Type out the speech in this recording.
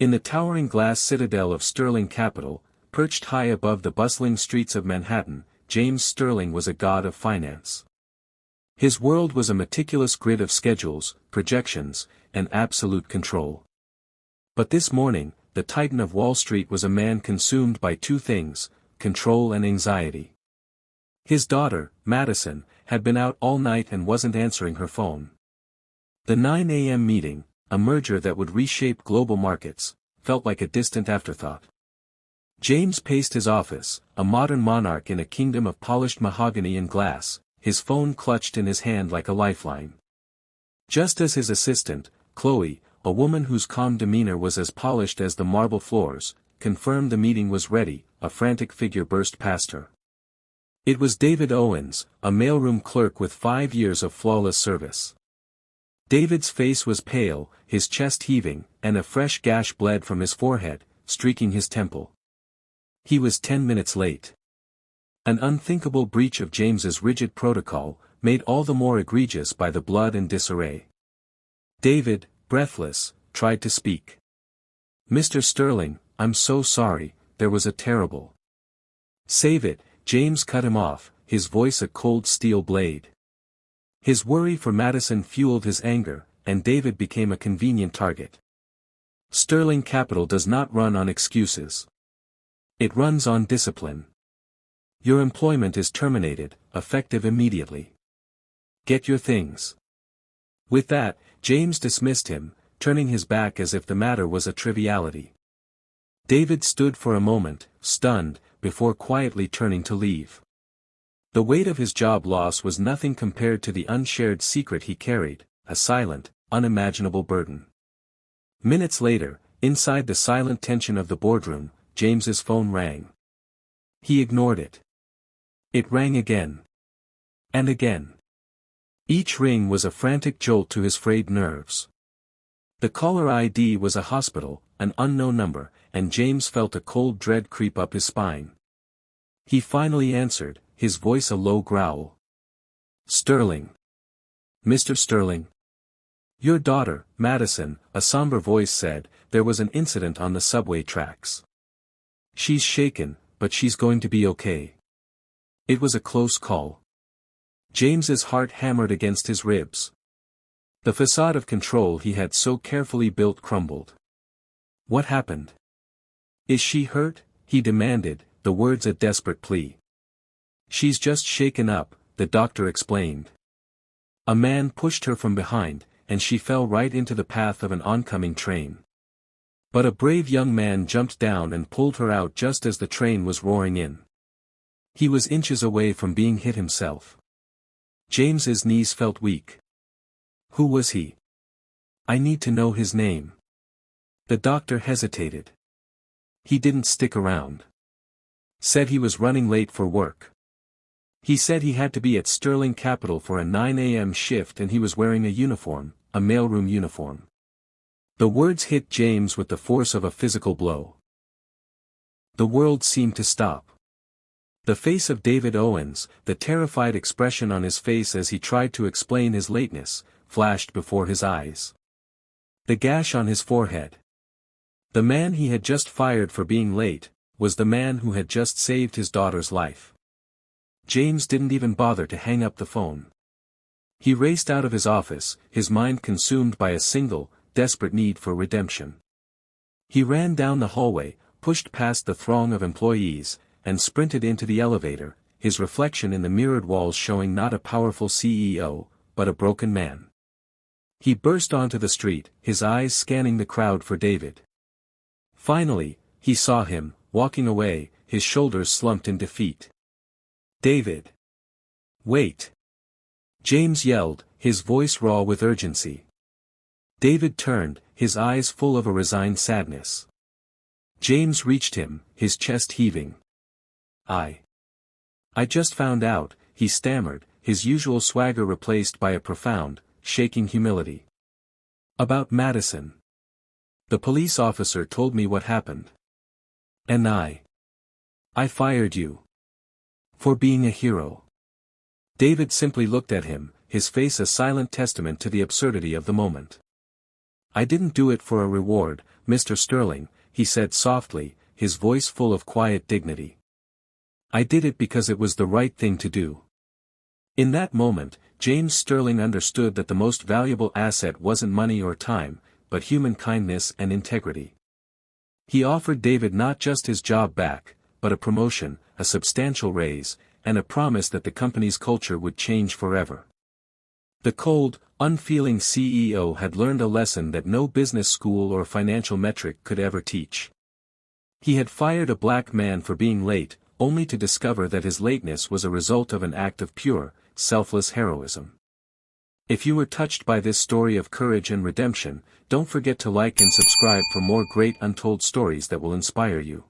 In the towering glass citadel of Sterling Capital, perched high above the bustling streets of Manhattan, James Sterling was a god of finance. His world was a meticulous grid of schedules, projections, and absolute control. But this morning, the titan of Wall Street was a man consumed by two things: control and anxiety. His daughter, Madison, had been out all night and wasn't answering her phone. The 9 a.m. meeting, a merger that would reshape global markets, felt like a distant afterthought. James paced his office, a modern monarch in a kingdom of polished mahogany and glass, his phone clutched in his hand like a lifeline. Just as his assistant, Chloe, a woman whose calm demeanor was as polished as the marble floors, confirmed the meeting was ready, a frantic figure burst past her. It was David Owens, a mailroom clerk with 5 years of flawless service. David's face was pale, his chest heaving, and a fresh gash bled from his forehead, streaking his temple. He was 10 minutes late. An unthinkable breach of James's rigid protocol, made all the more egregious by the blood and disarray. David, breathless, tried to speak. "Mr. Sterling, I'm so sorry, there was a terrible..." "Save it," James cut him off, his voice a cold steel blade. His worry for Madison fueled his anger, and David became a convenient target. Sterling Capital does not run on excuses. It runs on discipline. Your employment is terminated, effective immediately. Get your things. With that, James dismissed him, turning his back as if the matter was a triviality. David stood for a moment, stunned, before quietly turning to leave. The weight of his job loss was nothing compared to the unshared secret he carried, a silent, unimaginable burden. Minutes later, inside the silent tension of the boardroom, James's phone rang. He ignored it. It rang again. And again. Each ring was a frantic jolt to his frayed nerves. The caller ID was a hospital, an unknown number, and James felt a cold dread creep up his spine. He finally answered, his voice a low growl. "Sterling. Mr. Sterling." "Your daughter, Madison," a somber voice said, "there was an incident on the subway tracks. She's shaken, but she's going to be okay." It was a close call. James's heart hammered against his ribs. The facade of control he had so carefully built crumbled. "What happened? Is she hurt?" he demanded, the words a desperate plea. "She's just shaken up," the doctor explained. "A man pushed her from behind, and she fell right into the path of an oncoming train. But a brave young man jumped down and pulled her out just as the train was roaring in. He was inches away from being hit himself." James's knees felt weak. "Who was he? I need to know his name." The doctor hesitated. "He didn't stick around. Said he was running late for work. He said he had to be at Sterling Capital for a 9 a.m. shift and he was wearing a uniform, a mailroom uniform." The words hit James with the force of a physical blow. The world seemed to stop. The face of David Owens, the terrified expression on his face as he tried to explain his lateness, flashed before his eyes. The gash on his forehead. The man he had just fired for being late, was the man who had just saved his daughter's life. James didn't even bother to hang up the phone. He raced out of his office, his mind consumed by a single, desperate need for redemption. He ran down the hallway, pushed past the throng of employees, and sprinted into the elevator, his reflection in the mirrored walls showing not a powerful CEO, but a broken man. He burst onto the street, his eyes scanning the crowd for David. Finally, he saw him, walking away, his shoulders slumped in defeat. "David! Wait!" James yelled, his voice raw with urgency. David turned, his eyes full of a resigned sadness. James reached him, his chest heaving. I just found out," he stammered, his usual swagger replaced by a profound, shaking humility. "About Madison. The police officer told me what happened. And I fired you. For being a hero." David simply looked at him, his face a silent testament to the absurdity of the moment. "I didn't do it for a reward, Mr. Sterling," he said softly, his voice full of quiet dignity. "I did it because it was the right thing to do." In that moment, James Sterling understood that the most valuable asset wasn't money or time, but human kindness and integrity. He offered David not just his job back, but a promotion, a substantial raise, and a promise that the company's culture would change forever. The cold, unfeeling CEO had learned a lesson that no business school or financial metric could ever teach. He had fired a black man for being late, only to discover that his lateness was a result of an act of pure, selfless heroism. If you were touched by this story of courage and redemption, don't forget to like and subscribe for more great untold stories that will inspire you.